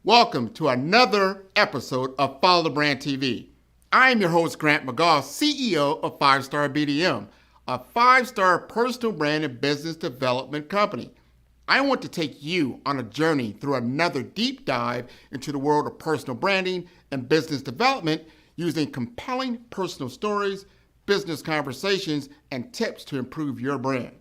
Welcome to another episode of Follow the Brand TV. I am your host, Grant McGaugh, CEO of 5-Star BDM, a 5-star personal brand and business development company. I want to take you on a journey through another deep dive into the world of personal branding and business development using compelling personal stories, business conversations, and tips to improve your brand.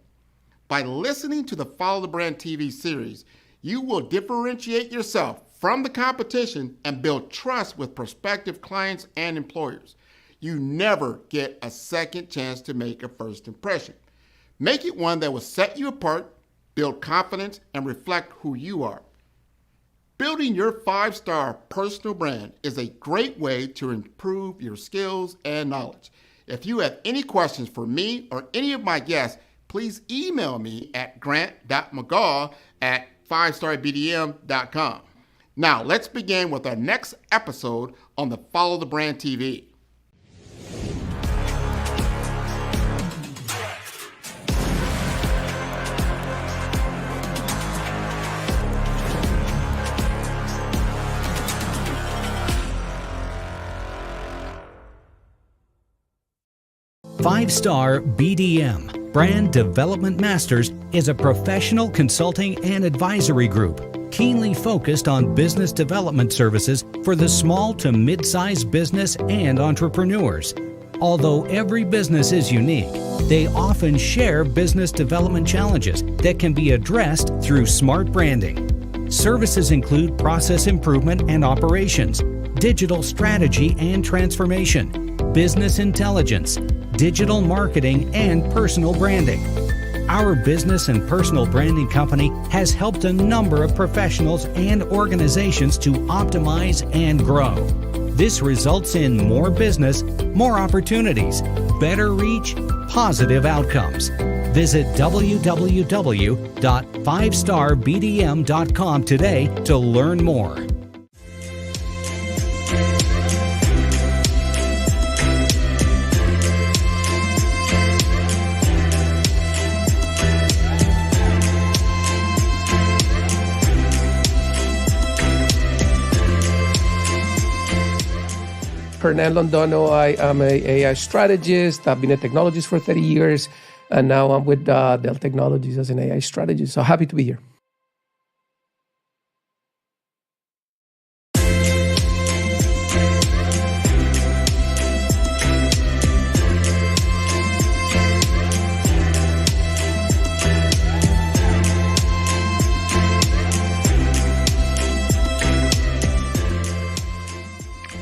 By listening to the Follow the Brand TV series, you will differentiate yourself from the competition and build trust with prospective clients and employers. You never get a second chance to make a first impression. Make it one that will set you apart, build confidence, and reflect who you are. Building your 5-star personal brand is a great way to improve your skills and knowledge. If you have any questions for me or any of my guests, please email me at grant.mcgaugh@5starbdm.com. Now, let's begin with our next episode on the Follow the Brand TV. Five-Star BDM, Brand Development Masters, is a professional consulting and advisory group keenly focused on business development services for the small to mid-sized business and entrepreneurs. Although every business is unique, they often share business development challenges that can be addressed through smart branding. Services include process improvement and operations, digital strategy and transformation, business intelligence, digital marketing, and personal branding. Our business and personal branding company has helped a number of professionals and organizations to optimize and grow. This results in more business, more opportunities, better reach, positive outcomes. Visit www.5starbdm.com today to learn more. Pernell Londono. I am an AI strategist. I've been a technologist for 30 years, and now I'm with Dell Technologies as an AI strategist. So happy to be here.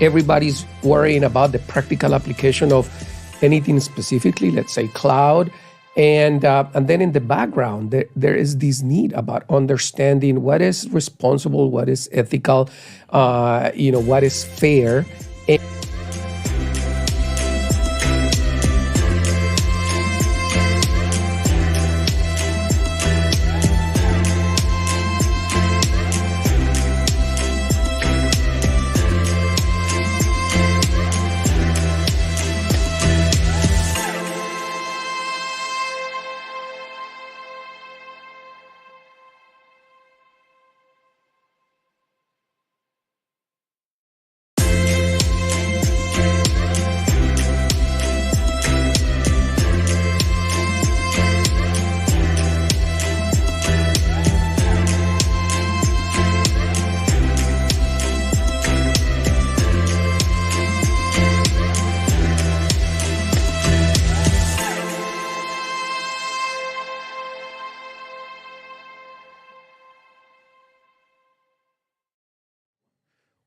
Everybody's worrying about the practical application of anything specifically, let's say cloud. And then in the background, there is this need about understanding what is responsible, what is ethical, what is fair.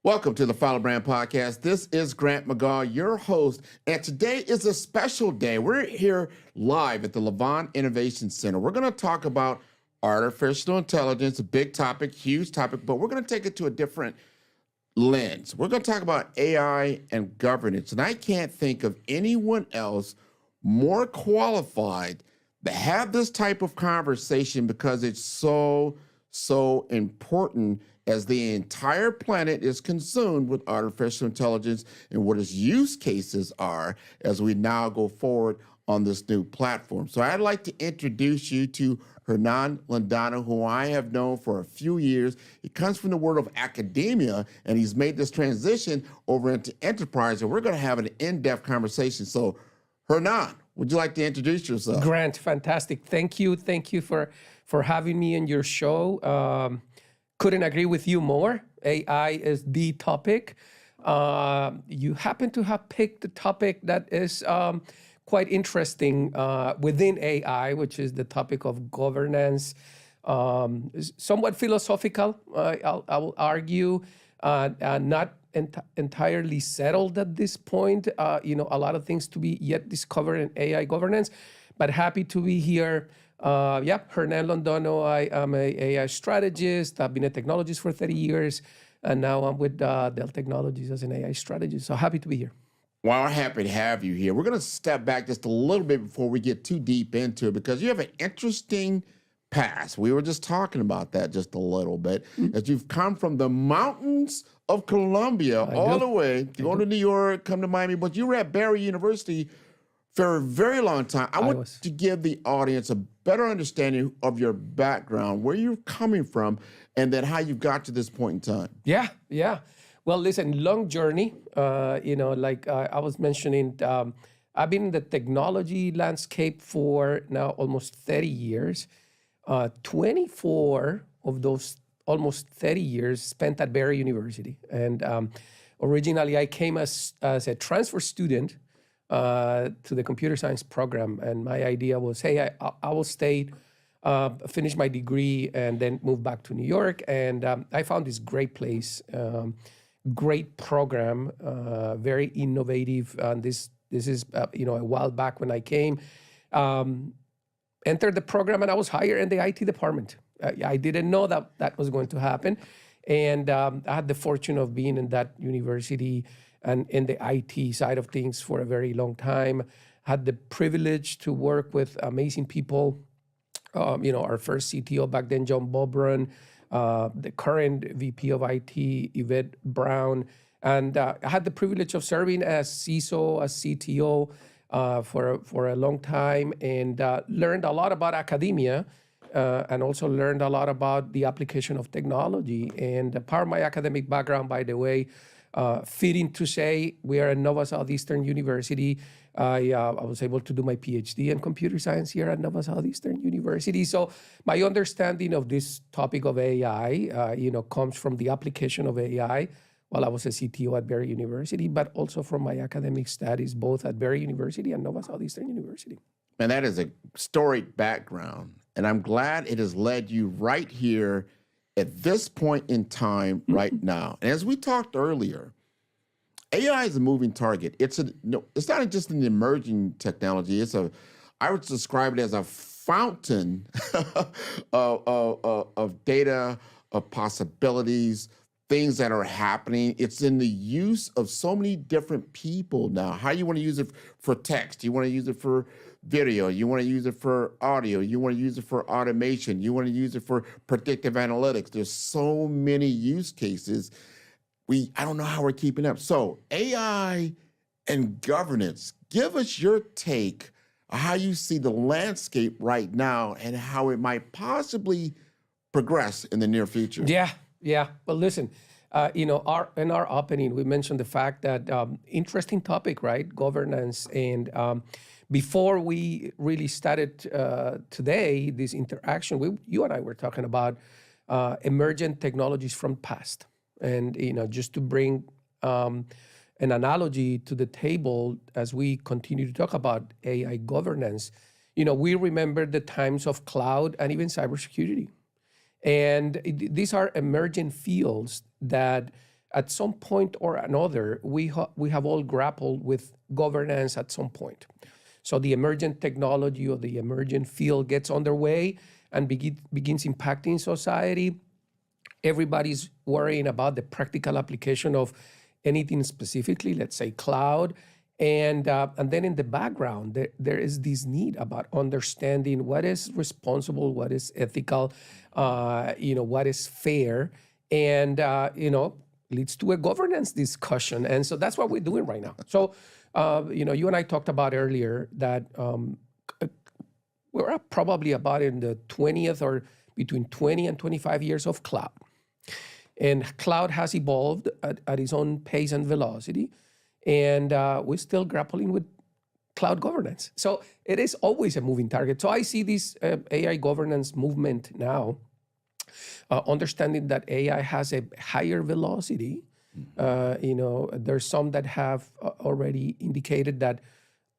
Welcome to the Follow Brand Podcast. This is Grant McGaugh, your host, and today is a special day. We're here live at the Levant Innovation Center. We're going to talk about artificial intelligence, a big topic, huge topic, but we're going to take it to a different lens. We're going to talk about AI and governance, and I can't think of anyone else more qualified to have this type of conversation because it's so important as the entire planet is consumed with artificial intelligence and what its use cases are as we now go forward on this new platform. So I'd like to introduce you to Hernan Landano, who I have known for a few years. He comes from the world of academia, and he's made this transition over into enterprise, and we're going to have an in-depth conversation. So, Hernan, would you like to introduce yourself? Grant, fantastic. Thank you. Thank you for having me on your show. Couldn't agree with you more. AI is the topic. You happen to have picked the topic that is quite interesting within AI, which is the topic of governance. Somewhat philosophical, I will argue, not entirely settled at this point. A lot of things to be yet discovered in AI governance, but happy to be here. Hernan Landano, I am an AI strategist. I've been a technologist for 30 years, and now I'm with Dell Technologies as an AI strategist. So happy to be here. Well, I'm happy to have you here. We're going to step back just a little bit before we get too deep into it, because you have an interesting past. We were just talking about that just a little bit, as you've come from the mountains of Colombia all the way, going to New York, come to Miami, but you were at Barry University for a very long time. I want to give the audience a better understanding of your background, where you're coming from, and then how you got to this point in time. Yeah. Well, listen, long journey. Like I was mentioning, I've been in the technology landscape for now almost 30 years. 24 of those almost 30 years spent at Barry University. And originally I came as a transfer student to the computer science program. And my idea was, hey, I will stay, finish my degree, and then move back to New York. And I found this great place, great program, very innovative. And this is, a while back when I came. Entered the program, and I was hired in the IT department. I didn't know that was going to happen. And I had the fortune of being in that university and in the IT side of things for a very long time. Had the privilege to work with amazing people. Our first CTO back then, John Bobron, the current VP of IT, Yvette Brown. And I had the privilege of serving as CISO, as CTO, for a long time, and learned a lot about academia, and also learned a lot about the application of technology. And part of my academic background, by the way, fitting to say we are at Nova Southeastern University. I was able to do my PhD in computer science here at Nova Southeastern University. So my understanding of this topic of AI, comes from the application of AI while I was a CTO at Barry University, but also from my academic studies, both at Barry University and Nova Southeastern University. And that is a storied background. And I'm glad it has led you right here at this point in time right now. And as we talked earlier, AI is a moving target. It's not just an emerging technology. I would describe it as a fountain of data, of possibilities, things that are happening. It's in the use of so many different people now. How you want to use it for text. You want to use it for video. You want to use it for audio. You want to use it for automation. You want to use it for predictive analytics. There's so many use cases. I don't know how we're keeping up. So AI and governance, give us your take on how you see the landscape right now and how it might possibly progress in the near future. Yeah. Well, listen, in our opening, we mentioned the fact that interesting topic, right? Governance. And before we really started today, this interaction, you and I were talking about emergent technologies from past. And, just to bring an analogy to the table as we continue to talk about AI governance, we remember the times of cloud and even cybersecurity. And these are emerging fields that at some point or another, we have all grappled with governance at some point. So the emergent technology or the emergent field gets underway and begins impacting society. Everybody's worrying about the practical application of anything specifically, let's say cloud. And then in the background, there is this need about understanding what is responsible, what is ethical, what is fair. and leads to a governance discussion. And so that's what we're doing right now. So, you and I talked about earlier that we're probably about in the 20th or between 20 and 25 years of cloud. And cloud has evolved at its own pace and velocity. And we're still grappling with cloud governance. So it is always a moving target. So I see this AI governance movement now, understanding that AI has a higher velocity. There's some that have already indicated that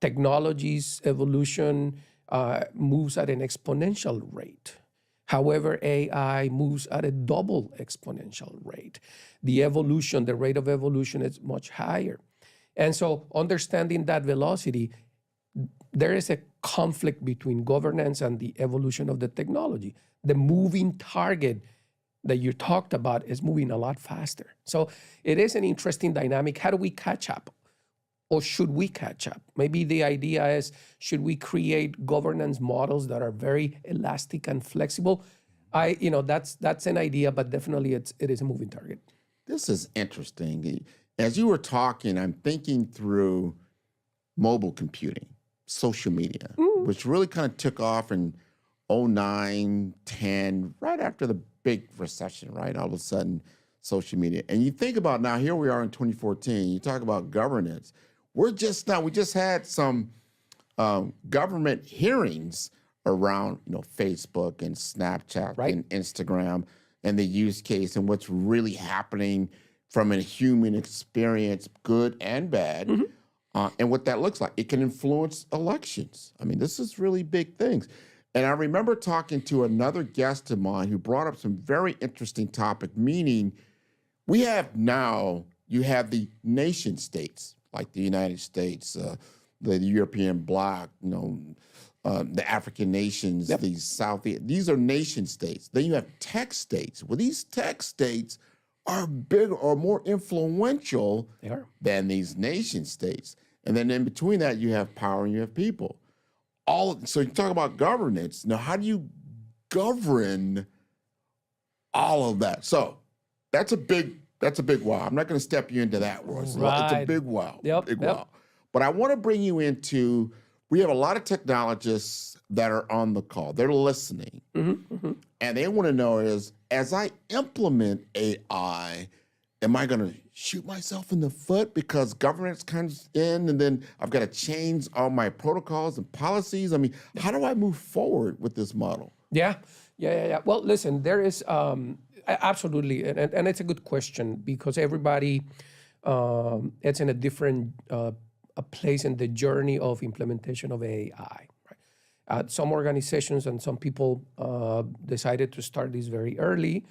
technology's evolution moves at an exponential rate. However, AI moves at a double exponential rate. The rate of evolution is much higher. And so understanding that velocity, there is a conflict between governance and the evolution of the technology. The moving target that you talked about is moving a lot faster. So it is an interesting dynamic. How do we catch up? Or should we catch up? Maybe the idea is, should we create governance models that are very elastic and flexible? That's an idea, but definitely it is a moving target. This is interesting. As you were talking, I'm thinking through mobile computing, social media, which really kind of took off in 2009, 10, right after the big recession, right? All of a sudden, social media. And you think about now, here we are in 2014, you talk about governance. We just had some government hearings around, Facebook and Snapchat and Instagram and the use case and what's really happening from a human experience, good and bad, and what that looks like. It can influence elections. I mean, this is really big things. And I remember talking to another guest of mine who brought up some very interesting topic, meaning you have the nation states, like the United States, the European bloc, the African nations, these are nation states. Then you have tech states. Well, these tech states are bigger or more influential than these nation states. And then in between that, you have power and you have people. So you talk about governance. Now, how do you govern all of that? So that's a big wow. I'm not going to step you into that world. It's a big wow. Wow. But I want to bring you into, we have a lot of technologists that are on the call. They're listening. And they want to know is, as I implement AI, am I going to shoot myself in the foot because governance comes in and then I've got to change all my protocols and policies? I mean, how do I move forward with this model? Yeah. Well, listen, there is absolutely, and it's a good question because everybody, it's in a different a place in the journey of implementation of AI. Right? Some organizations and some people decided to start this very early.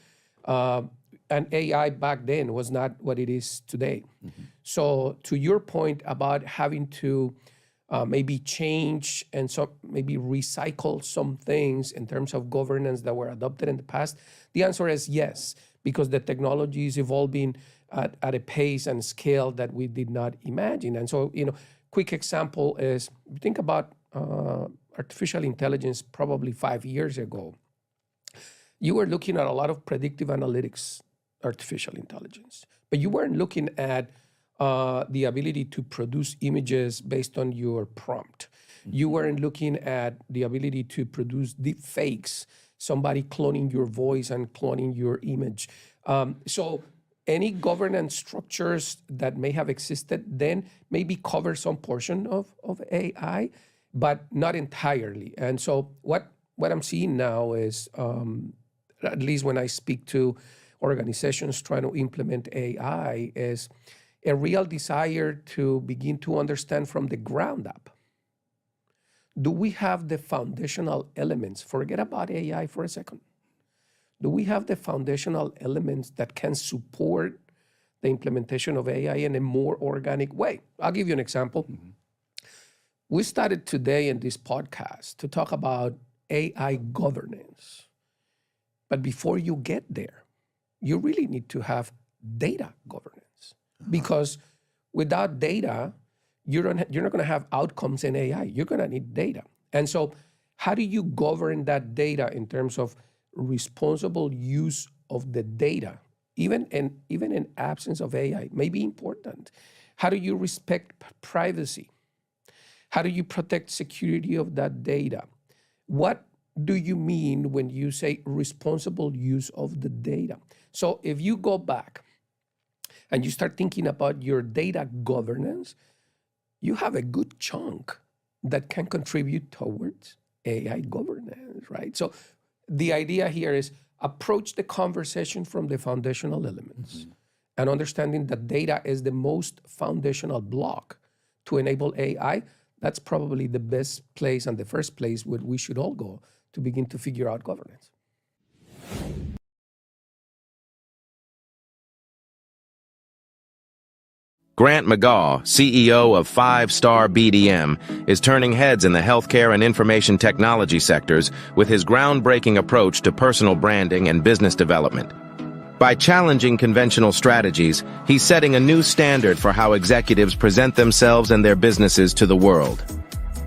And AI back then was not what it is today. So to your point about having to maybe change and maybe recycle some things in terms of governance that were adopted in the past, the answer is yes, because the technology is evolving at a pace and scale that we did not imagine. And so, quick example is, think about artificial intelligence probably 5 years ago. You were looking at a lot of predictive analytics, artificial intelligence, but you weren't looking at the ability to produce images based on your prompt. You weren't looking at the ability to produce deep fakes, somebody cloning your voice and cloning your image. So any governance structures that may have existed then maybe cover some portion of AI, but not entirely. And so what I'm seeing now is, at least when I speak to organizations trying to implement AI, is a real desire to begin to understand from the ground up. Do we have the foundational elements? Forget about AI for a second. Do we have the foundational elements that can support the implementation of AI in a more organic way? I'll give you an example. We started today in this podcast to talk about AI governance. But before you get there, you really need to have data governance. Because without data, you're not going to have outcomes in AI. You're going to need data. And so how do you govern that data in terms of responsible use of the data even in absence of AI, may be important. How do you respect privacy? How do you protect security of that data? What do you mean when you say responsible use of the data? So if you go back and you start thinking about your data governance, you have a good chunk that can contribute towards AI governance, right? So the idea here is approach the conversation from the foundational elements and understanding that data is the most foundational block to enable AI. That's probably the best place and the first place where we should all go to begin to figure out governance. Grant McGaugh, CEO of 5-Star BDM, is turning heads in the healthcare and information technology sectors with his groundbreaking approach to personal branding and business development. By challenging conventional strategies, he's setting a new standard for how executives present themselves and their businesses to the world.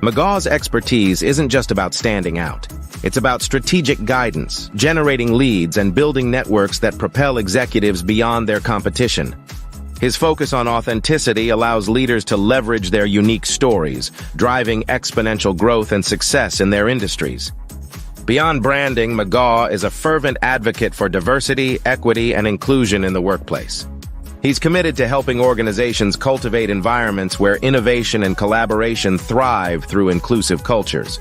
McGaugh's expertise isn't just about standing out. It's about strategic guidance, generating leads, and building networks that propel executives beyond their competition. His focus on authenticity allows leaders to leverage their unique stories, driving exponential growth and success in their industries. Beyond branding, McGaugh is a fervent advocate for diversity, equity, and inclusion in the workplace. He's committed to helping organizations cultivate environments where innovation and collaboration thrive through inclusive cultures.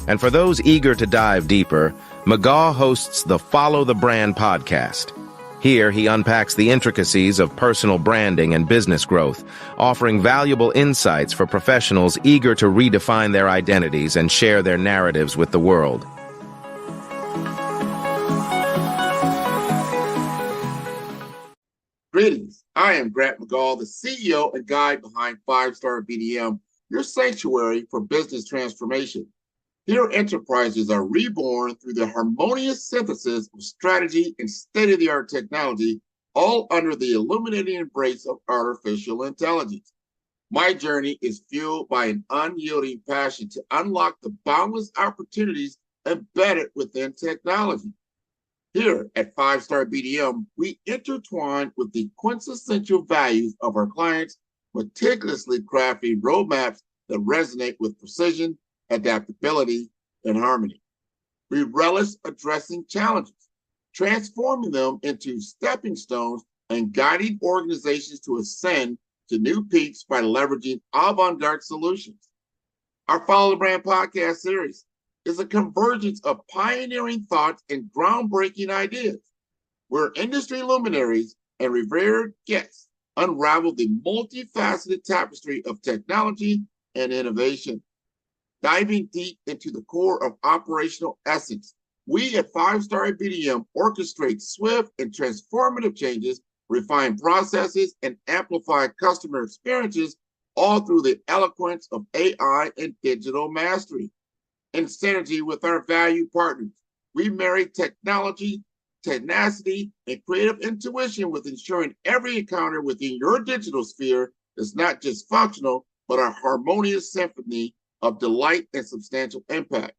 And for those eager to dive deeper, McGaugh hosts the Follow the Brand podcast. Here, he unpacks the intricacies of personal branding and business growth, offering valuable insights for professionals eager to redefine their identities and share their narratives with the world. Greetings. I am Grant McGaugh, the CEO and guide behind 5-Star BDM, your sanctuary for business transformation. Here, enterprises are reborn through the harmonious synthesis of strategy and state-of-the-art technology, all under the illuminating embrace of artificial intelligence. My journey is fueled by an unyielding passion to unlock the boundless opportunities embedded within technology. Here at 5-Star BDM, we intertwine with the quintessential values of our clients, meticulously crafting roadmaps that resonate with precision, adaptability, and harmony. We relish addressing challenges, transforming them into stepping stones and guiding organizations to ascend to new peaks by leveraging avant-garde solutions. Our Follow the Brand podcast series is a convergence of pioneering thoughts and groundbreaking ideas, where industry luminaries and revered guests unravel the multifaceted tapestry of technology and innovation. Diving deep into the core of operational essence, we at 5-Star BDM orchestrate swift and transformative changes, refine processes, and amplify customer experiences, all through the eloquence of AI and digital mastery. In synergy with our value partners, we marry technology, tenacity, and creative intuition with ensuring every encounter within your digital sphere is not just functional, but a harmonious symphony of delight and substantial impact.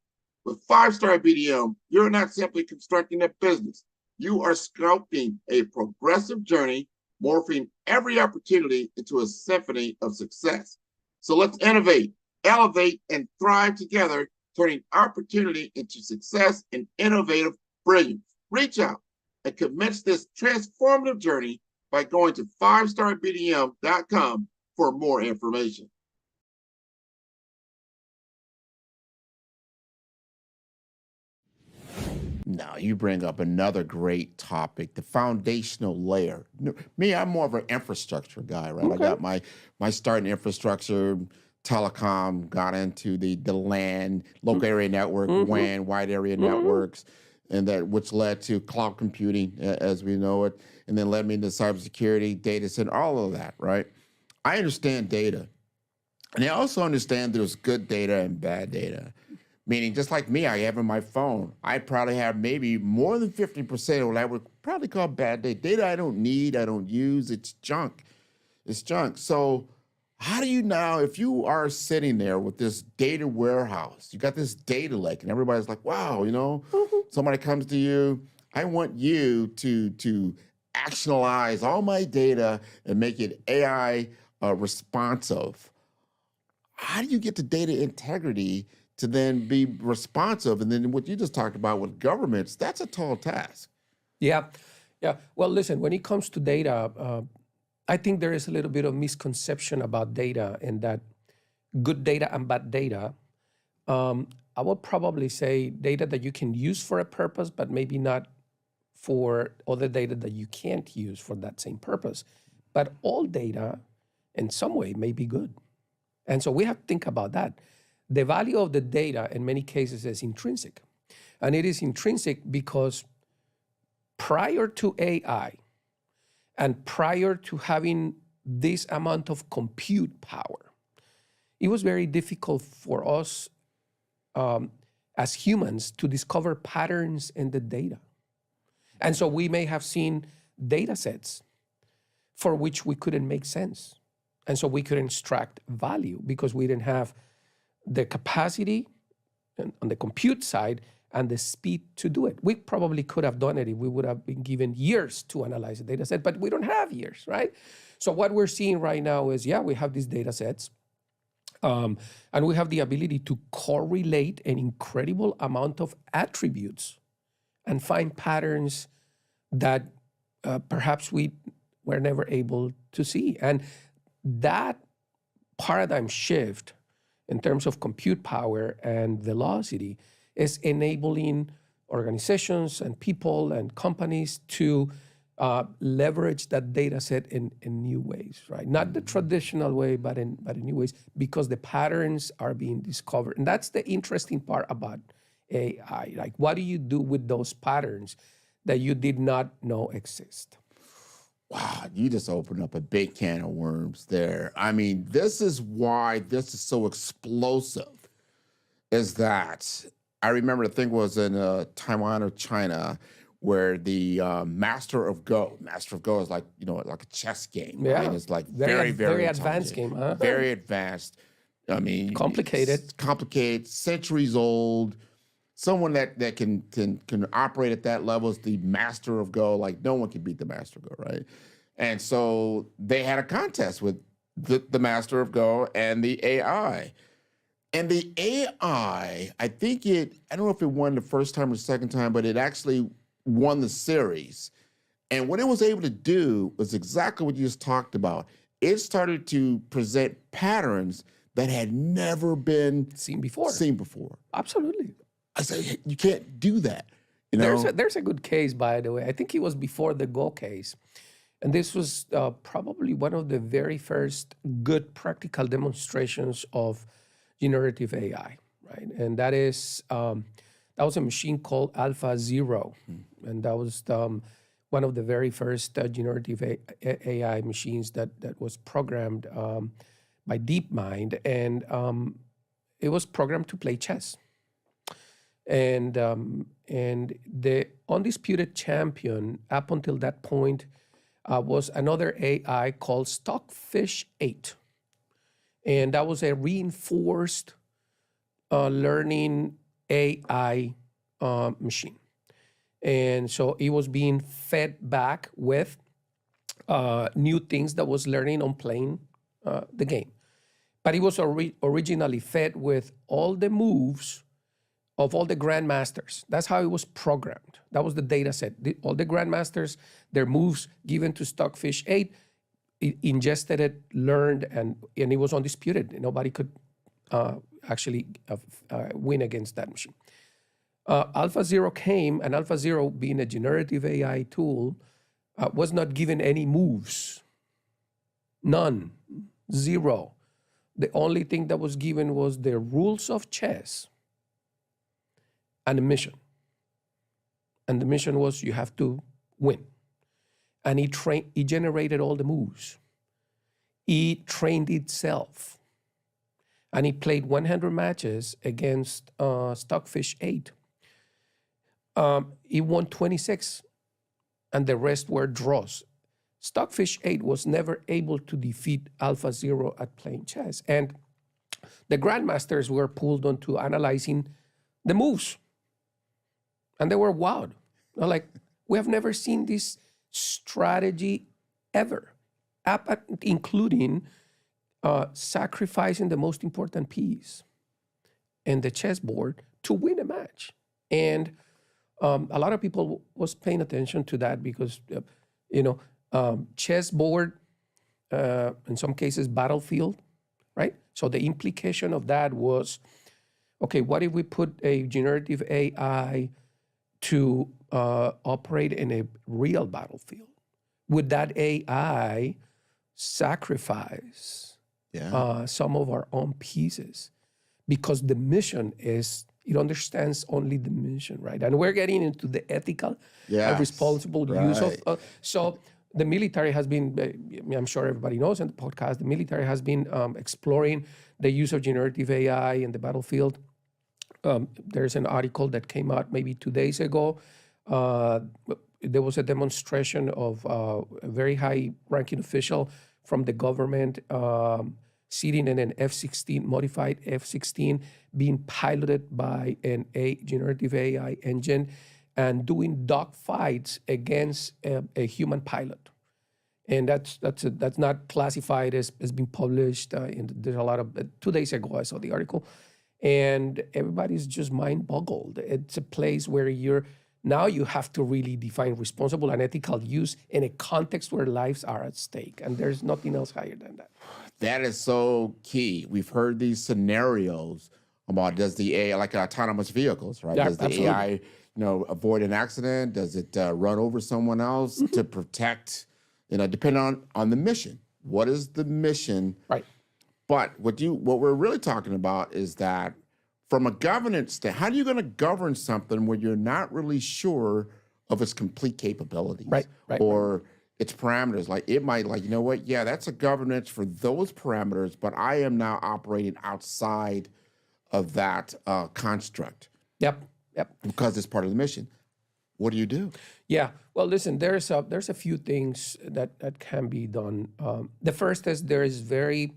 With 5-Star BDM, you're not simply constructing a business. You are sculpting a progressive journey, morphing every opportunity into a symphony of success. So let's innovate, elevate, and thrive together, turning opportunity into success and innovative brilliance. Reach out and commence this transformative journey by going to 5starbdm.com for more information. Now, you bring up another great topic, the foundational layer. Me, I'm more of an infrastructure guy, right? Okay. I got my start in infrastructure, telecom, got into the LAN, local area network, WAN, wide area networks, and that which led to cloud computing as we know it, and then led me into cybersecurity, data center, all of that, right? I understand data. And I also understand there's good data and bad data. Meaning, just like me, I have in my phone, I probably have maybe more than 50% of what I would probably call bad data. Data I don't need, I don't use, it's junk. It's junk. So how do you now, if you are sitting there with this data warehouse, you got this data lake, and everybody's like, wow, you know, somebody comes to you, I want you to actionalize all my data and make it AI responsive. How do you get the data integrity to then be responsive? And then what you just talked about with governments, that's a tall task. Yeah. Well, listen, when it comes to data, I think there is a little bit of misconception about data, and that good data and bad data. I would probably say data that you can use for a purpose, but maybe not for other data that you can't use for that same purpose. But all data in some way may be good. And so we have to think about that. The value of the data in many cases is intrinsic. And it is intrinsic because prior to AI and prior to having this amount of compute power, it was very difficult for us as humans to discover patterns in the data. And so we may have seen data sets for which we couldn't make sense. And so we couldn't extract value because we didn't have the capacity on the compute side and the speed to do it. We probably could have done it if we would have been given years to analyze a data set, but we don't have years, right? So what we're seeing right now is, we have these data sets, and we have the ability to correlate an incredible amount of attributes and find patterns that perhaps we were never able to see. And that paradigm shift in terms of compute power and velocity is enabling organizations and people and companies to leverage that data set in new ways, right? Not the traditional way, but in new ways, because the patterns are being discovered. And that's the interesting part about AI. Like, what do you do with those patterns that you did not know exist? Wow, you just opened up a big can of worms there. I mean, this is why this is so explosive, is that I remember the thing was in Taiwan or China where the Master of Go is like, like a chess game. Yeah. Right? It's like very advanced game, huh? Very advanced. I mean, complicated, centuries old. Someone that can operate at that level is the Master of Go. Like, no one can beat the Master of Go, right? And so they had a contest with the Master of Go and the AI. And the AI, I don't know if it won the first time or the second time, but it actually won the series. And what it was able to do was exactly what you just talked about. It started to present patterns that had never been seen before. Absolutely. I said, you can't do that. There's a good case, by the way. I think it was before the Go case. And this was probably one of the very first good practical demonstrations of generative AI, right? And that was a machine called AlphaZero. And that was one of the very first generative AI machines that was programmed by DeepMind. And it was programmed to play chess. And the undisputed champion up until that point was another AI called Stockfish 8. And that was a reinforced learning AI machine. And so it was being fed back with new things that was learning on playing the game. But it was originally fed with all the moves of all the grandmasters. That's how it was programmed. That was the data set. All the grandmasters, their moves given to Stockfish 8, it ingested it, learned, and it was undisputed. Nobody could actually win against that machine. AlphaZero came, and AlphaZero, being a generative AI tool, was not given any moves. None. Zero. The only thing that was given was the rules of chess and a mission. And the mission was you have to win. And he generated all the moves. He trained itself. And he played 100 matches against Stockfish 8. He won 26, and the rest were draws. Stockfish 8 was never able to defeat AlphaZero at playing chess. And the grandmasters were pulled onto analyzing the moves. And they were wowed. They're like, we have never seen this strategy ever, including sacrificing the most important piece in the chessboard to win a match. And a lot of people was paying attention to that because, chessboard, in some cases, battlefield, right? So the implication of that was, okay, what if we put a generative AI to operate in a real battlefield? Would that AI sacrifice some of our own pieces? Because the mission is, it understands only the mission, right? And we're getting into the ethical and responsible use of. So the military has been, I'm sure everybody knows in the podcast, the military has been exploring the use of generative AI in the battlefield. There's an article that came out maybe 2 days ago. There was a demonstration of a very high-ranking official from the government sitting in an F-16, modified F-16, being piloted by a generative AI engine and doing dogfights against a human pilot. And that's not classified as being published. There's a lot of, 2 days ago I saw the article, and everybody's just mind-boggled. It's a place where now you have to really define responsible and ethical use in a context where lives are at stake, and there's nothing else higher than that. That is so key. We've heard these scenarios about, does the AI, like autonomous vehicles, right? Yeah, does the absolutely. AI, avoid an accident? Does it run over someone else to protect? Depending on the mission. What is the mission? Right. But what we're really talking about is that from a governance standpoint, how are you going to govern something when you're not really sure of its complete capabilities? Right. Or its parameters. Like it might, that's a governance for those parameters, but I am now operating outside of that construct. Yep. Because it's part of the mission. What do you do? Yeah. Well, listen, there's a few things that can be done. The first is there is very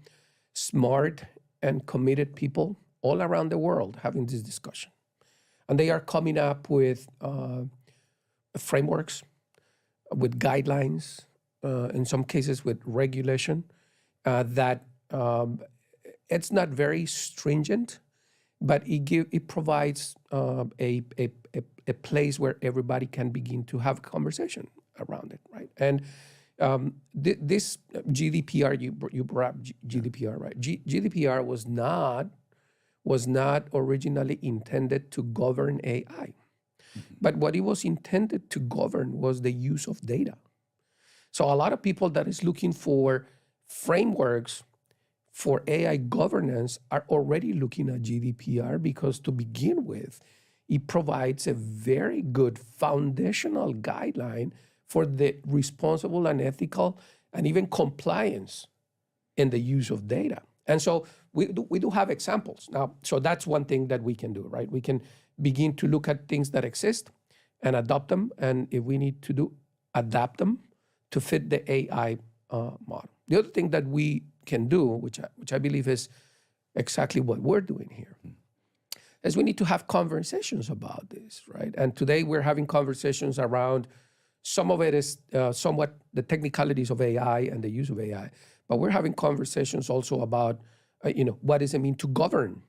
smart and committed people all around the world having this discussion. And they are coming up with frameworks, with guidelines, in some cases with regulation, that it's not very stringent, but it provides a place where everybody can begin to have a conversation around it, right? And this GDPR, you brought up GDPR, right? GDPR was not originally intended to govern AI. But what it was intended to govern was the use of data. So a lot of people that is looking for frameworks for AI governance are already looking at GDPR because, to begin with, it provides a very good foundational guideline for the responsible and ethical and even compliance in the use of data. And so we do have examples. Now, so that's one thing that we can do, right? We can begin to look at things that exist and adopt them, and if we need to adapt them to fit the AI model. The other thing that we can do, which I believe is exactly what we're doing here, is we need to have conversations about this, right? And today we're having conversations around, some of it is somewhat the technicalities of AI and the use of AI, but we're having conversations also about, what does it mean to govern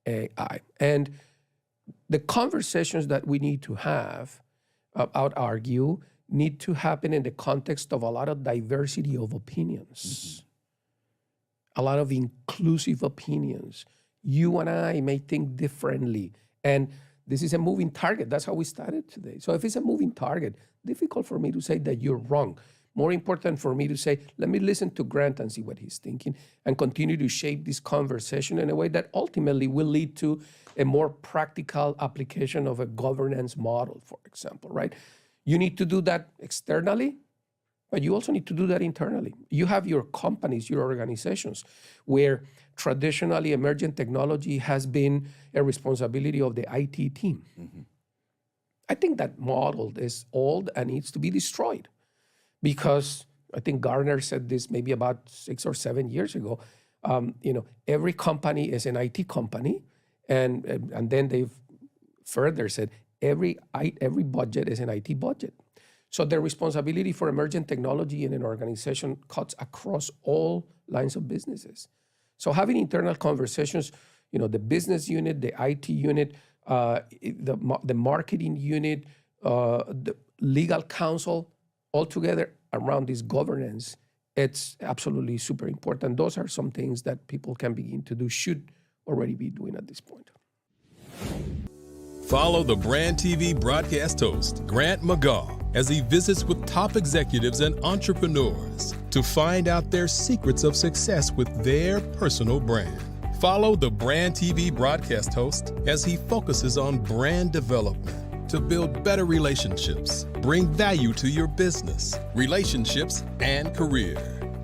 AI? And the conversations that we need to have, I would argue, need to happen in the context of a lot of diversity of opinions, a lot of inclusive opinions. You and I may think differently, and this is a moving target. That's how we started today. So if it's a moving target, difficult for me to say that you're wrong. More important for me to say, let me listen to Grant and see what he's thinking and continue to shape this conversation in a way that ultimately will lead to a more practical application of a governance model, for example, right? You need to do that externally, but you also need to do that internally. You have your companies, your organizations, where traditionally emergent technology has been a responsibility of the IT team. I think that model is old and needs to be destroyed, because I think Gartner said this maybe about 6 or 7 years ago. Every company is an IT company, and then they've further said every budget is an IT budget. So the responsibility for emergent technology in an organization cuts across all lines of businesses. So having internal conversations, the business unit, the IT unit, the marketing unit, the legal counsel, all together around this governance, it's absolutely super important. Those are some things that people can begin to do, should already be doing at this point. Follow the Brand TV broadcast host, Grant McGaugh, as he visits with top executives and entrepreneurs to find out their secrets of success with their personal brand. Follow the Brand TV broadcast host as he focuses on brand development to build better relationships, bring value to your business, relationships, and career.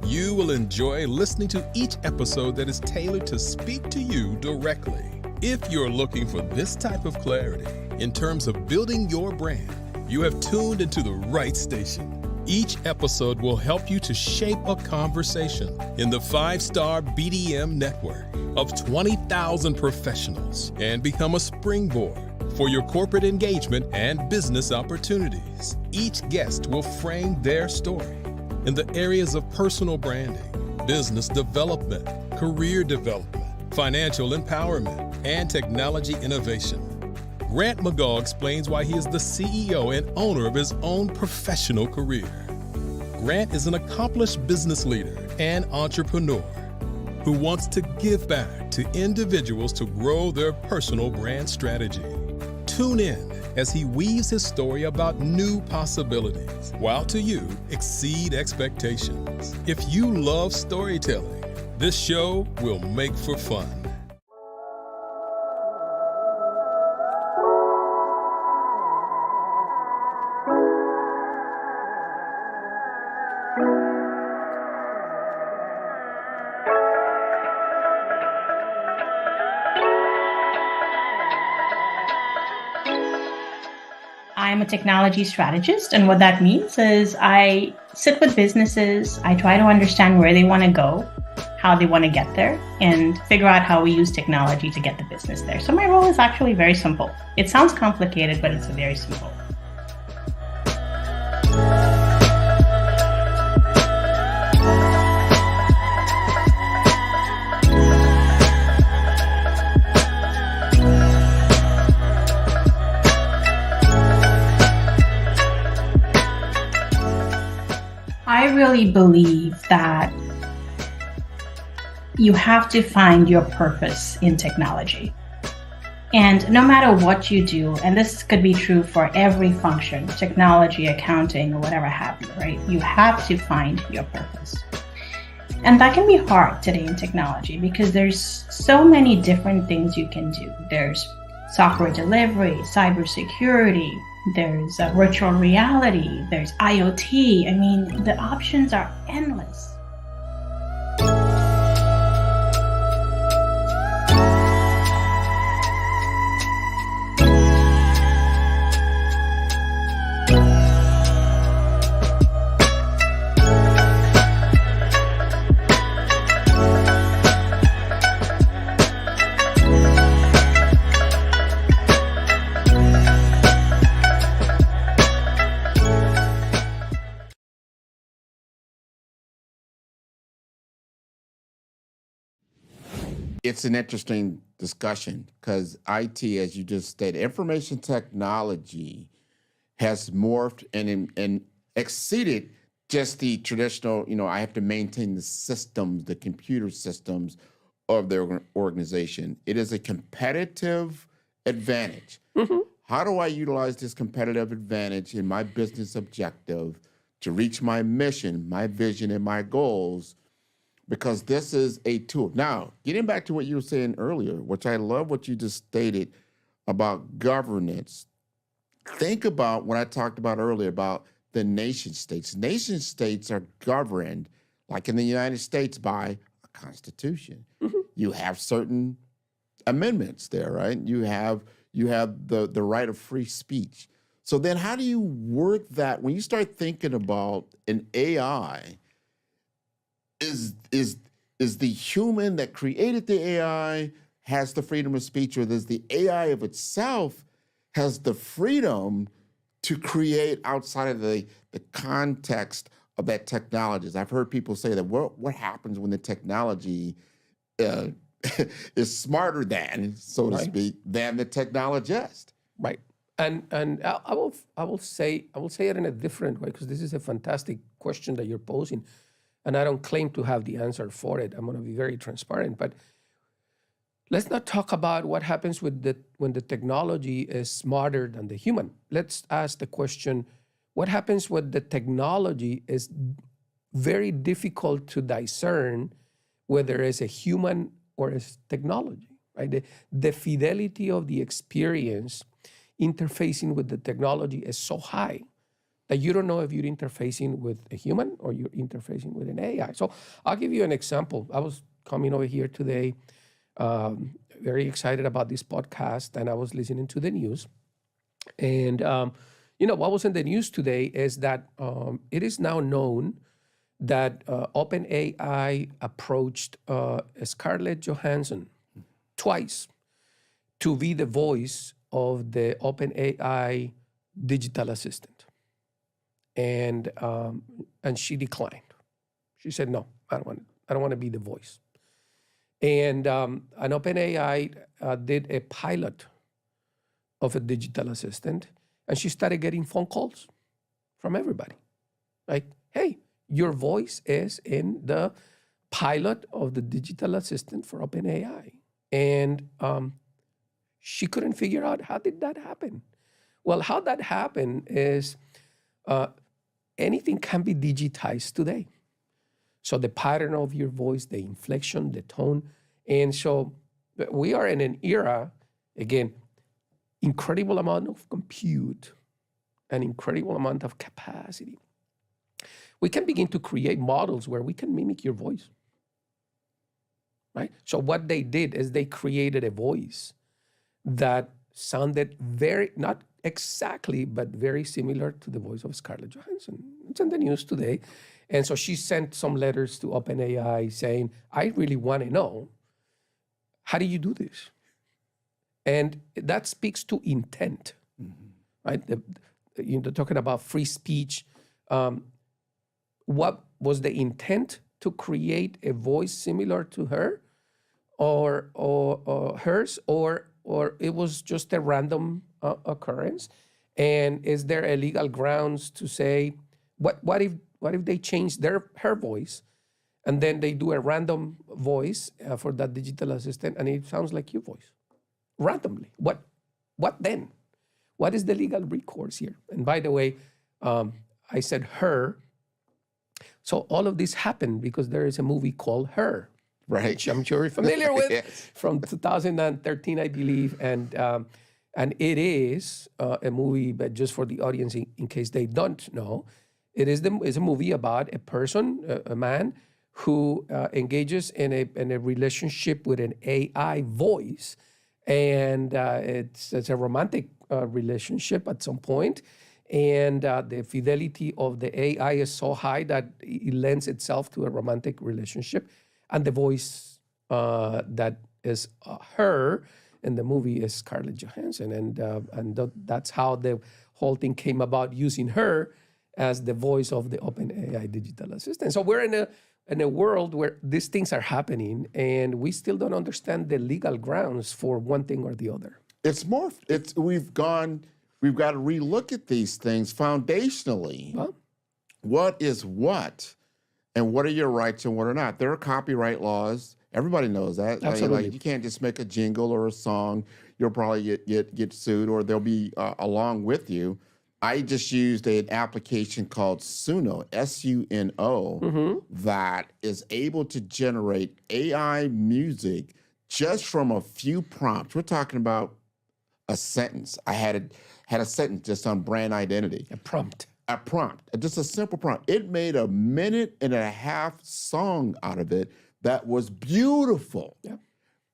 You will enjoy listening to each episode that is tailored to speak to you directly. If you're looking for this type of clarity in terms of building your brand, you have tuned into the right station. Each episode will help you to shape a conversation in the 5-Star BDM network of 20,000 professionals and become a springboard for your corporate engagement and business opportunities. Each guest will frame their story in the areas of personal branding, business development, career development, financial empowerment, and technology innovation. Grant McGaugh explains why he is the CEO and owner of his own professional career. Grant is an accomplished business leader and entrepreneur who wants to give back to individuals to grow their personal brand strategy. Tune in as he weaves his story about new possibilities, while to you exceed expectations. If you love storytelling, this show will make for fun. I'm a technology strategist, and what that means is I sit with businesses, I try to understand where they want to go, how they want to get there, and figure out how we use technology to get the business there. So my role is actually very simple. It sounds complicated, but it's very simple. I really believe that you have to find your purpose in technology. And no matter what you do, and this could be true for every function, technology, accounting, or whatever have you, right? You have to find your purpose. And that can be hard today in technology because there's so many different things you can do. There's software delivery, cybersecurity, there's virtual reality, there's IoT. I mean, the options are endless. It's an interesting discussion because IT, as you just stated, information technology has morphed and exceeded just the traditional, I have to maintain the systems, the computer systems of the organization. It is a competitive advantage. Mm-hmm. How do I utilize this competitive advantage in my business objective to reach my mission, my vision, and my goals? Because this is a tool. Now, getting back to what you were saying earlier, which I love what you just stated about governance. Think about what I talked about earlier about the nation states. Nation states are governed, like in the United States, by a constitution. Mm-hmm. You have certain amendments there, right? You have the right of free speech. So then how do you work that when you start thinking about an AI? Is the human that created the AI has the freedom of speech, or does the AI of itself has the freedom to create outside of the context of that technology? I've heard people say that what happens when the technology is smarter than, so to speak, than the technologist. Right. And I will say it in a different way, because this is a fantastic question that you're posing, and I don't claim to have the answer for it. I'm going to be very transparent, but let's not talk about what happens when the technology is smarter than the human. Let's ask the question: what happens when the technology is very difficult to discern whether it's a human or it's technology, right? The fidelity of the experience interfacing with the technology is so high that you don't know if you're interfacing with a human or you're interfacing with an AI. So I'll give you an example. I was coming over here today, very excited about this podcast, and I was listening to the news. And, what was in the news today is that it is now known that OpenAI approached Scarlett Johansson twice to be the voice of the OpenAI digital assistant, and she declined. She said, "No, I don't want to be the voice." And an OpenAI did a pilot of a digital assistant, and she started getting phone calls from everybody, like, "Hey, your voice is in the pilot of the digital assistant for OpenAI." And she couldn't figure out, how did that happen? Well, how that happened is anything can be digitized today. So the pattern of your voice, the inflection, the tone. And so we are in an era, again, incredible amount of compute, an incredible amount of capacity. We can begin to create models where we can mimic your voice, right? So what they did is they created a voice that sounded not exactly, but very similar to the voice of Scarlett Johansson. It's in the news today. And so she sent some letters to OpenAI saying, "I really want to know, how do you do this?" And that speaks to intent, right? Talking about free speech. What was the intent to create a voice similar to her or hers, or it was just a random occurrence? And is there a legal grounds to say, what if they change her voice, and then they do a random voice for that digital assistant, and it sounds like your voice randomly? What then? What is the legal recourse here? And by the way, I said her. So all of this happened because there is a movie called Her, Right. which I'm sure you're familiar with, Yes. from 2013, I believe. And it is a movie, but just for the audience, in case they don't know, it's a movie about a person, a man, who engages in a relationship with an AI voice. And it's a romantic relationship at some point. And the fidelity of the AI is so high that it lends itself to a romantic relationship. And the voice that is her in the movie is Scarlett Johansson. And that's how the whole thing came about, using her as the voice of the OpenAI digital assistant. So we're in a world where these things are happening, and we still don't understand the legal grounds for one thing or the other. We've got to relook at these things foundationally. Well, What is what, and what are your rights and what are not? There are copyright laws. Everybody knows that. Absolutely. Like, you can't just make a jingle or a song. You'll probably get sued, or they'll be along with you. I just used an application called Suno, SUNO, that is able to generate AI music just from a few prompts. We're talking about a sentence. I had a sentence just on brand identity. a prompt. A prompt, just a simple prompt. It made a 1.5-minute song out of it that was beautiful. Yeah.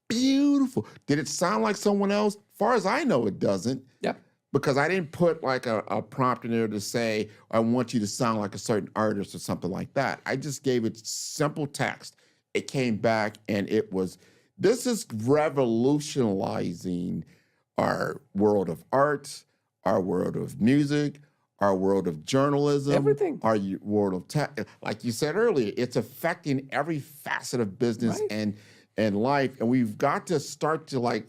Beautiful. Did it sound like someone else? Far as I know, it doesn't. Yeah. Because I didn't put like a prompt in there to say, I want you to sound like a certain artist or something like that. I just gave it simple text. It came back and this is revolutionizing our world of art, our world of music, our world of journalism, Everything. our world of tech. Like you said earlier, it's affecting every facet of business Right. and life. And we've got to start to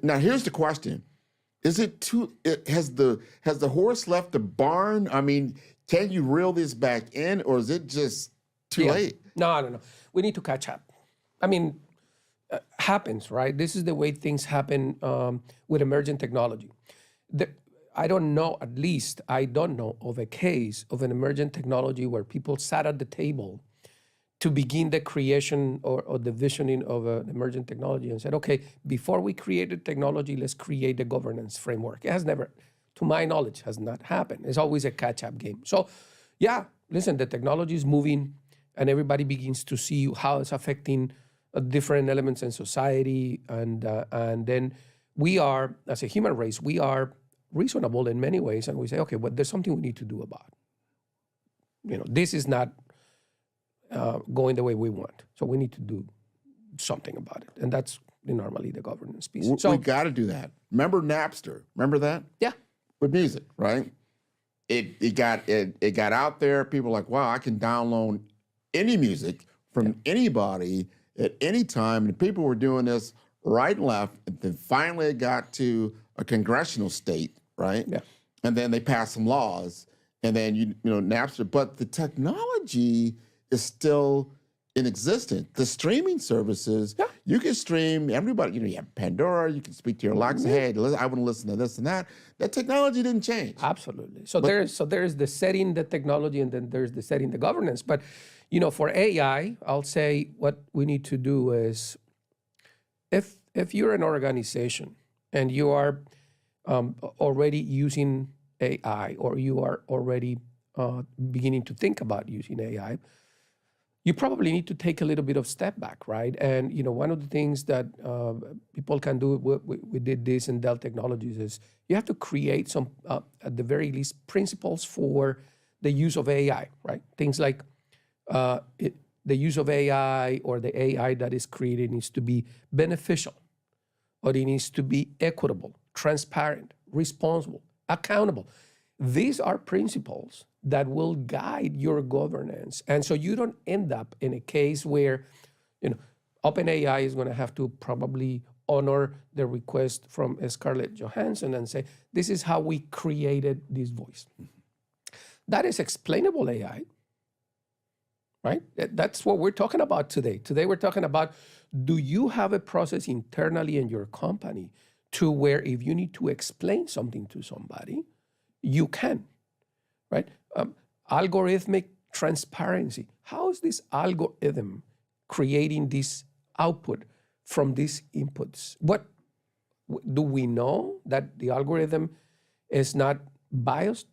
now here's the question. Is it has the horse left the barn? I mean, can you reel this back in, or is it just too late? No. We need to catch up. I mean, happens, right? This is the way things happen with emergent technology. I don't know, at least I don't know of a case of an emergent technology where people sat at the table to begin the creation or the visioning of an emergent technology and said, okay, before we create the technology, let's create the governance framework. It has never, to my knowledge, has not happened. It's always a catch-up game. So yeah, listen, the technology is moving and everybody begins to see how it's affecting different elements in society. And then we are, as a human race, we are reasonable in many ways. And we say, okay, well, there's something we need to do about it. This is not going the way we want. So we need to do something about it. And that's normally the governance piece. We got to do that. Remember Napster? Remember that? Yeah. With music, right? It got out there. People were like, wow, I can download any music from anybody at any time. And people were doing this right and left. And then finally it got to a congressional state, right? Yeah. And then they passed some laws. And then, Napster. But the technology is still in existence. The streaming services, you can stream everybody. You have Pandora, you can speak to your Alexa, hey, I want to listen to this and that. That technology didn't change. Absolutely. So there's the setting, the technology, and then there's the setting, the governance. But, for AI, I'll say what we need to do is, if you're an organization and you are already using AI, or you are already beginning to think about using AI, you probably need to take a little bit of step back, right? And one of the things that people can do, we did this in Dell Technologies, is you have to create some, at the very least, principles for the use of AI, right? Things like the use of AI, or the AI that is created, needs to be beneficial, or it needs to be equitable, transparent, responsible, accountable. These are principles that will guide your governance. And so you don't end up in a case where, OpenAI is going to have to probably honor the request from Scarlett Johansson and say, this is how we created this voice. That is explainable AI, right? That's what we're talking about today. Today we're talking about, do you have a process internally in your company to where if you need to explain something to somebody, you can, right? Algorithmic transparency. How is this algorithm creating this output from these inputs? What do we know that the algorithm is not biased?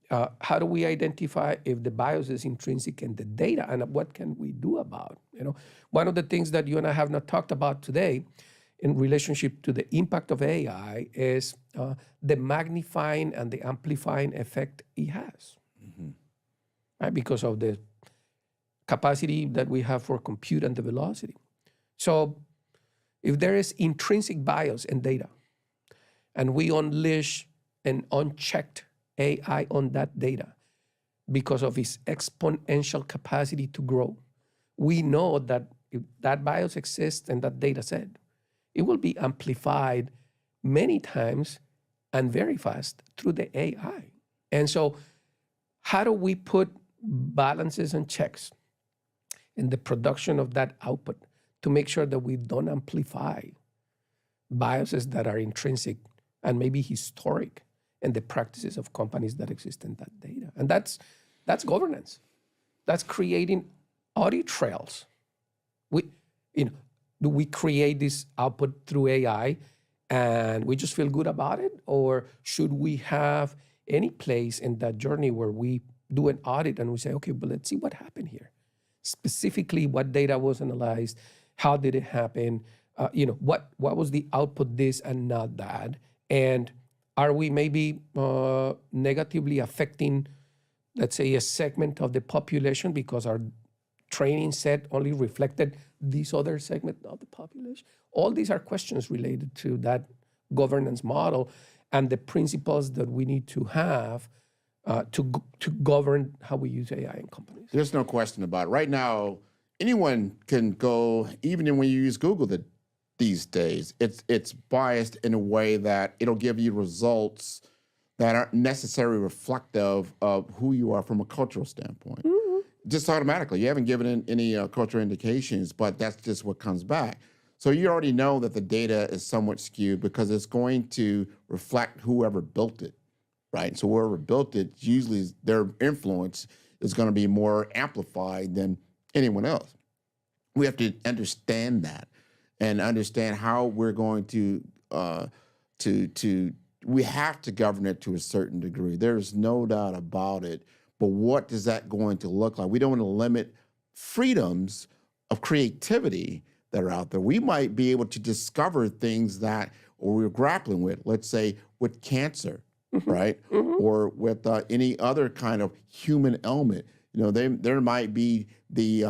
How do we identify if the bias is intrinsic in the data, and what can we do about it? One of the things that you and I have not talked about today in relationship to the impact of AI is the magnifying and the amplifying effect it has, right? Because of the capacity that we have for compute and the velocity. So if there is intrinsic bias in data and we unleash an unchecked AI on that data because of its exponential capacity to grow, we know that if that bias exists in that data set, it will be amplified many times and very fast through the AI. And so how do we put balances and checks in the production of that output to make sure that we don't amplify biases that are intrinsic and maybe historic in the practices of companies that exist in that data? And that's governance. That's creating audit trails. Do we create this output through AI and we just feel good about it? Or should we have any place in that journey where we do an audit and we say, okay, but let's see what happened here. Specifically, what data was analyzed, how did it happen, what was the output, this and not that, and are we maybe negatively affecting, let's say, a segment of the population because our training set only reflected this other segment of the population? All these are questions related to that governance model. and the principles that we need to have to govern how we use AI in companies. There's no question about it. Right now, anyone can go, even when you use Google these days, it's biased in a way that it'll give you results that aren't necessarily reflective of who you are from a cultural standpoint. Just automatically. You haven't given it any cultural indications, but that's just what comes back. So you already know that the data is somewhat skewed because it's going to reflect whoever built it, right? So whoever built it, usually their influence is going to be more amplified than anyone else. We have to understand that and understand how we're going to we have to govern it to a certain degree. There's no doubt about it. But what is that going to look like? We don't want to limit freedoms of creativity that are out there. We might be able to discover things that we're grappling with, let's say with cancer, right? Or with any other kind of human ailment. You know, there might be the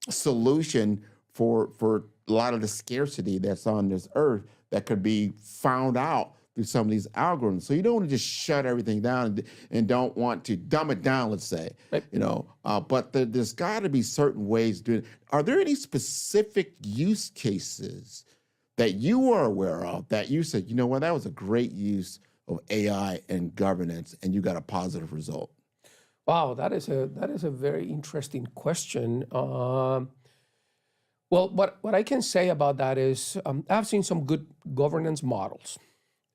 solution for a lot of the scarcity that's on this earth that could be found out through some of these algorithms. So you don't want to just shut everything down and don't want to dumb it down, let's say, right. You know, but there's got to be certain ways to do it. Are there any specific use cases that you are aware of that you said, you know what, that was a great use of AI and governance and you got a positive result? Wow, that is a very interesting question. Well, what I can say about that is I've seen some good governance models,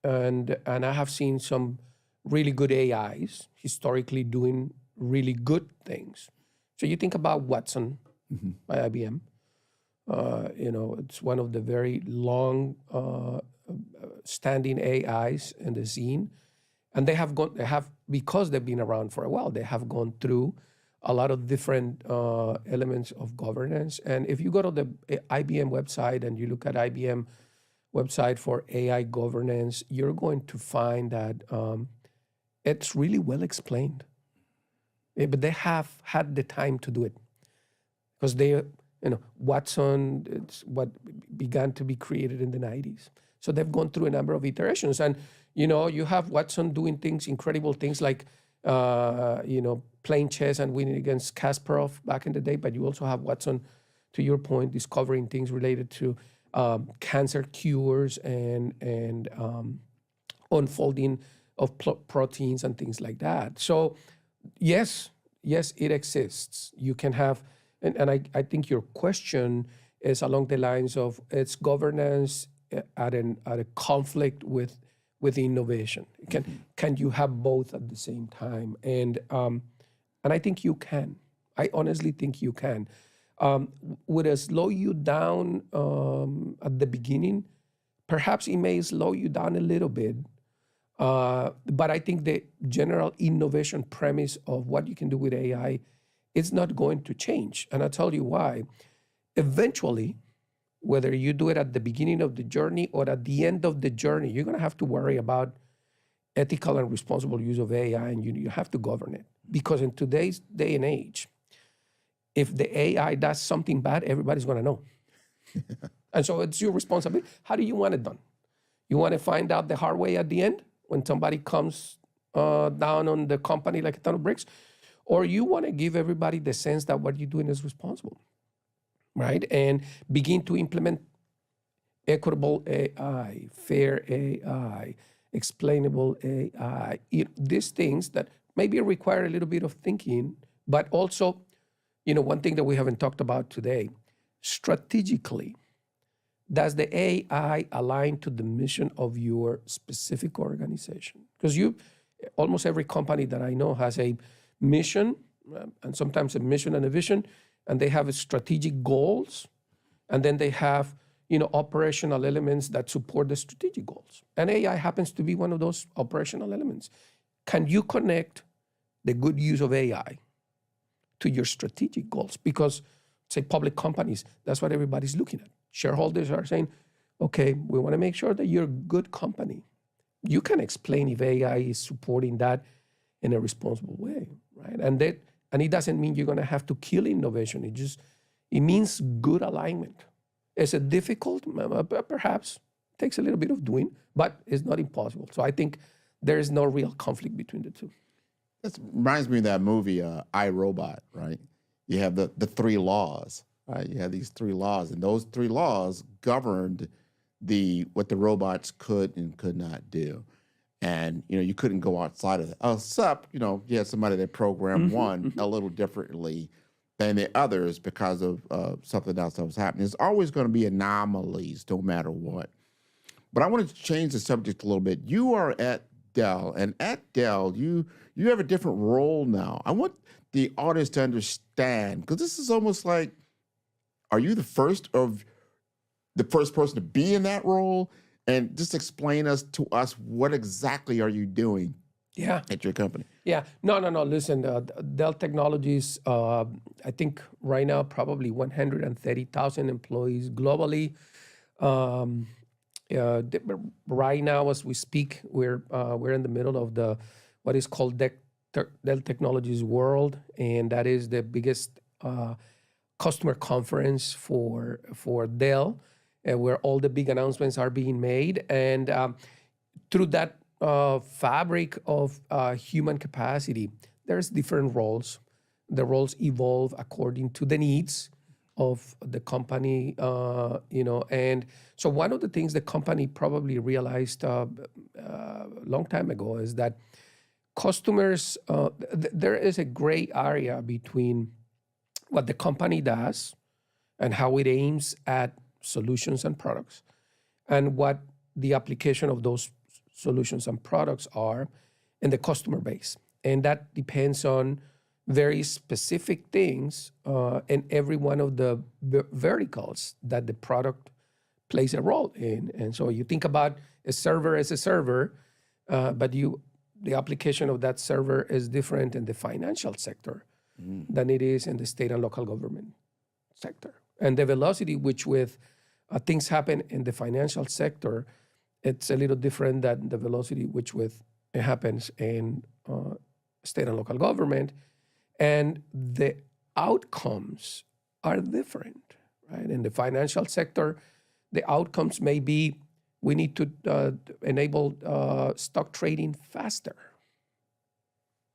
and I have seen some really good AIs historically doing really good things. So you think about Watson by IBM. You know, it's one of the very long standing AIs in the scene. And because they've been around for a while, they have gone through a lot of different elements of governance. And if you go to the IBM website and you look at IBM website for AI governance, you're going to find that it's really well explained. But they have had the time to do it because Watson, it's what began to be created in the 90s. So they've gone through a number of iterations. And, you have Watson doing incredible things like, playing chess and winning against Kasparov back in the day. But you also have Watson, to your point, discovering things related to cancer cures and unfolding of proteins and things like that. So, yes, it exists. You can have, and I think your question is along the lines of its governance at a conflict with innovation. Can you have both at the same time? And I think you can. I honestly think you can. Would it slow you down at the beginning? Perhaps it may slow you down a little bit. But I think the general innovation premise of what you can do with AI is not going to change. And I'll tell you why. Eventually, whether you do it at the beginning of the journey or at the end of the journey, you're going to have to worry about ethical and responsible use of AI, and you have to govern it. Because in today's day and age, if the AI does something bad, everybody's going to know. And so it's your responsibility. How do you want it done? You want to find out the hard way at the end when somebody comes down on the company like a ton of bricks? Or you want to give everybody the sense that what you're doing is responsible, right? And begin to implement equitable AI, fair AI, explainable AI, these things that maybe require a little bit of thinking, but also, one thing that we haven't talked about today, strategically, does the AI align to the mission of your specific organization? Because almost every company that I know has a mission, and sometimes a mission and a vision, and they have strategic goals, and then they have operational elements that support the strategic goals. And AI happens to be one of those operational elements. Can you connect the good use of AI to your strategic goals? Because, say, public companies, that's what everybody's looking at. Shareholders are saying, okay, we want to make sure that you're a good company. You can explain if AI is supporting that in a responsible way, right? And it doesn't mean you're going to have to kill innovation. It means good alignment. Is it difficult? Perhaps. takes a little bit of doing, but it's not impossible. So I think there is no real conflict between the two. This reminds me of that movie, I, Robot, right? You have the three laws, right? You have these three laws, and those three laws governed what the robots could and could not do. And, you couldn't go outside of it. Except, you had somebody that programmed one a little differently than the others because of something else that was happening. There's always going to be anomalies no matter what. But I wanted to change the subject a little bit. You are at Dell, and at Dell, you have a different role now. I want the audience to understand, because this is almost like, are you the first person to be in that role? And just explain to us what exactly are you doing at your company? Yeah. No. Listen, Dell Technologies, I think right now probably 130,000 employees globally. Right now, as we speak, we're in the middle of what is called Dell Technologies World, and that is the biggest customer conference for Dell, where all the big announcements are being made. And through that fabric of human capacity, there's different roles. The roles evolve according to the needs of the company, And so one of the things the company probably realized a long time ago is that customers, there is a gray area between what the company does and how it aims at solutions and products, and what the application of those solutions and products are in the customer base. And that depends on very specific things in every one of the verticals that the product plays a role in. And so you think about a server as a server, but the application of that server is different in the financial sector than it is in the state and local government sector. And the velocity which with things happen in the financial sector, it's a little different than the velocity which with it happens in state and local government. And the outcomes are different, right? In the financial sector, the outcomes may be we need to enable stock trading faster.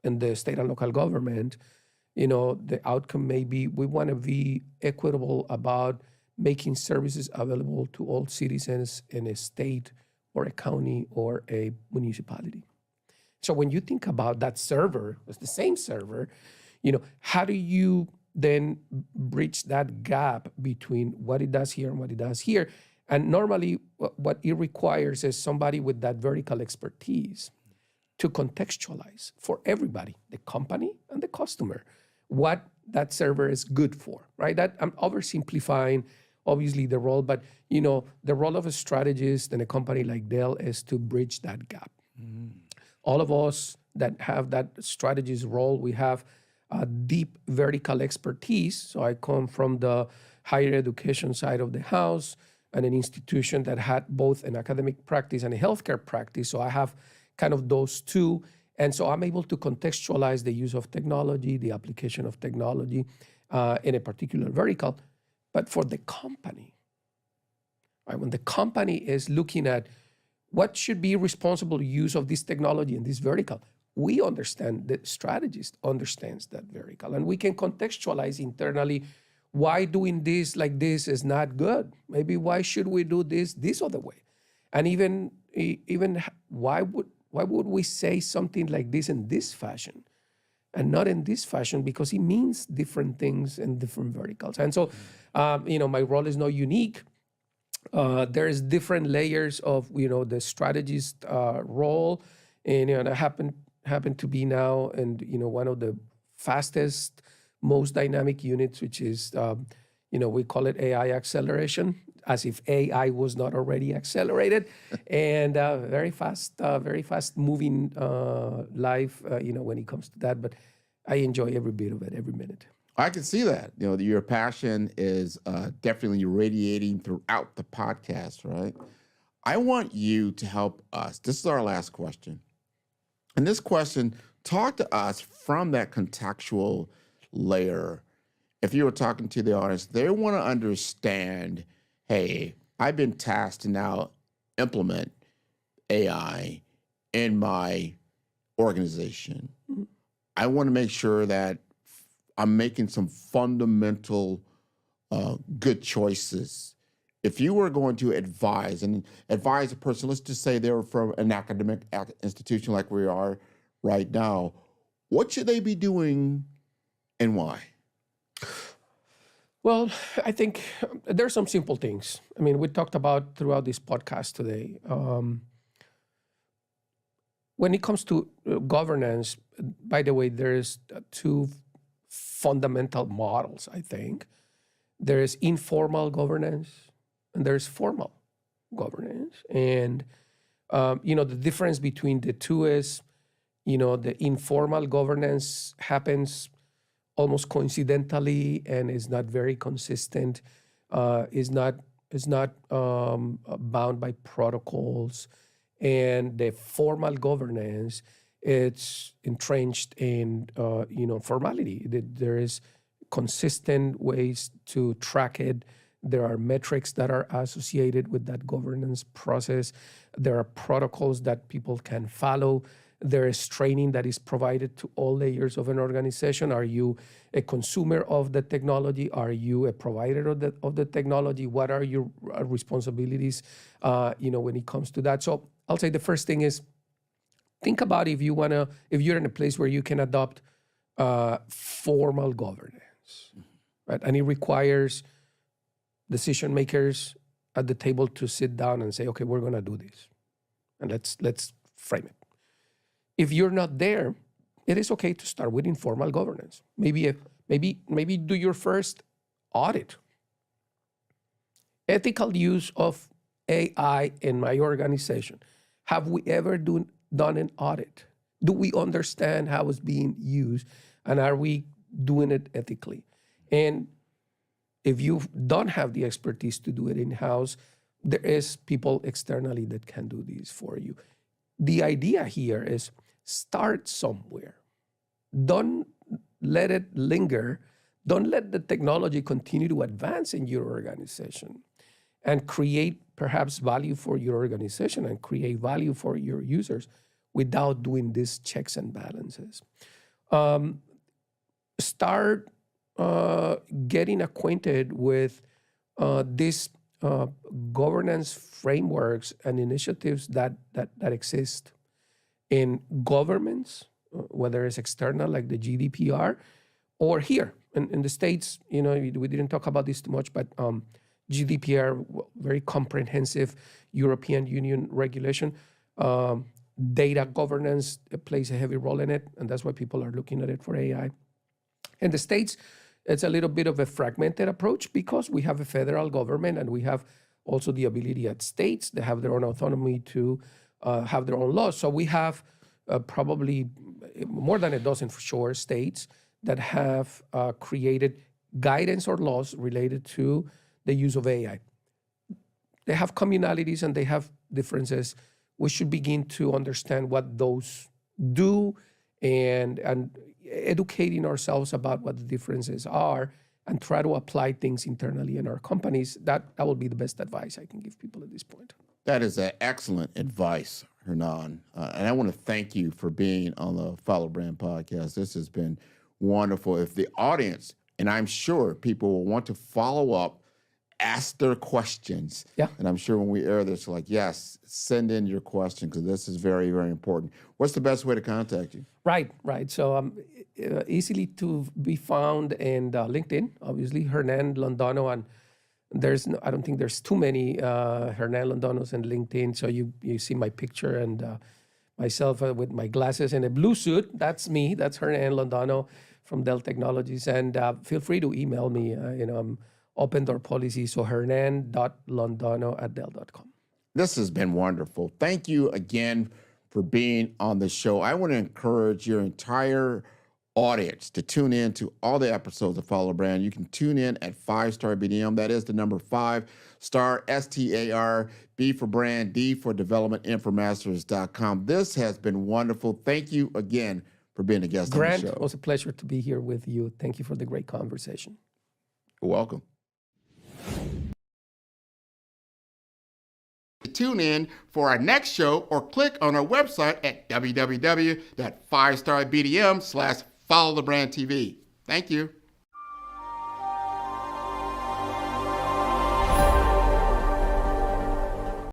In the state and local government, the outcome may be we want to be equitable about making services available to all citizens in a state or a county or a municipality. So when you think about that server, it's the same server, how do you then bridge that gap between what it does here and what it does here? And normally what it requires is somebody with that vertical expertise to contextualize for everybody, the company and the customer, what that server is good for, right? That I'm oversimplifying, obviously, the role, but the role of a strategist in a company like Dell is to bridge that gap. All of us that have that strategist role, we have a deep vertical expertise. So I come from the higher education side of the house and an institution that had both an academic practice and a healthcare practice. So I have kind of those two. And so I'm able to contextualize the use of technology, the application of technology in a particular vertical. But for the company, right, when the company is looking at what should be responsible use of this technology in this vertical, we understand, the strategist understands that vertical, and we can contextualize internally why doing this like this is not good. Maybe why should we do this other way? And even why would we say something like this in this fashion and not in this fashion, because it means different things in different verticals. And so, my role is not unique. There's different layers of, the strategist role. And I happen to be now in, one of the fastest, most dynamic units, which is, we call it AI acceleration, as if AI was not already accelerated, and very fast moving life, when it comes to that. But I enjoy every bit of it, every minute. I can see that. Your passion is definitely radiating throughout the podcast, right? I want you to help us. This is our last question. And this question, talk to us from that contextual layer. If you were talking to the audience, they want to understand, hey, I've been tasked to now implement AI in my organization, I want to make sure that I'm making some fundamental good choices. If you were going to advise a person, let's just say they're from an academic institution like we are right now, what should they be doing and why? Well, I think there's some simple things. I mean, we talked about throughout this podcast today. When it comes to governance, by the way, there's two fundamental models, I think. There is informal governance and there's formal governance. And, the difference between the two is, the informal governance happens almost coincidentally and is not very consistent, is not bound by protocols. And the formal governance, it's entrenched in, formality. There is consistent ways to track it. There are metrics that are associated with that governance process. There are protocols that people can follow. There is training that is provided to all layers of an organization. Are you a consumer of the technology? Are you a provider of the technology? What are your responsibilities, when it comes to that? So I'll say the first thing is think about if you're in a place where you can adopt formal governance, right? And it requires decision makers at the table to sit down and say, okay, we're going to do this, and let's frame it. If you're not there, it is okay to start with informal governance. Maybe do your first audit. Ethical use of AI in my organization. Have we ever done an audit? Do we understand how it's being used, and are we doing it ethically? And if you don't have the expertise to do it in-house, there is people externally that can do this for you. The idea here is start somewhere. Don't let it linger. Don't let the technology continue to advance in your organization and create perhaps value for your organization and create value for your users without doing these checks and balances. Start getting acquainted with these governance frameworks and initiatives that exist in governments, whether it's external like the GDPR, or here in the States. We didn't talk about this too much, but GDPR, very comprehensive European Union regulation. Data governance plays a heavy role in it, and that's why people are looking at it for AI. In the States, it's a little bit of a fragmented approach because we have a federal government and we have also the ability at states that have their own autonomy to have their own laws. So we have probably more than a dozen for sure states that have created guidance or laws related to the use of AI. They have commonalities and they have differences. We should begin to understand what those do and educating ourselves about what the differences are and try to apply things internally in our companies. That will be the best advice I can give people at this point. That is excellent advice, Hernan. And I want to thank you for being on the Follow Brand podcast. This has been wonderful. If the audience, and I'm sure people will want to follow up, ask their questions. Yeah. And I'm sure when we air this, like, yes, send in your question because this is very, very important. What's the best way to contact you? Right. So easily to be found in LinkedIn, obviously, Hernan Londono. And I don't think there's too many Hernan Londonos in LinkedIn. So you see my picture and myself with my glasses and a blue suit. That's me. That's Hernan Londono from Dell Technologies. And feel free to email me. I'm open door policy. So hernan.londono@dell.com. This has been wonderful. Thank you again for being on the show. I want to encourage your entire audience to tune in to all the episodes of Follow Brand. You can tune in at 5-Star BDM. That is the number 5-Star, STAR, B for brand, D for development, Infomasters.com. This has been wonderful. Thank you again for being a guest on the show. Grant, it was a pleasure to be here with you. Thank you for the great conversation. You're welcome. tune in for our next show or click on our website at www.5starbdm/followthebrandtv. Thank you.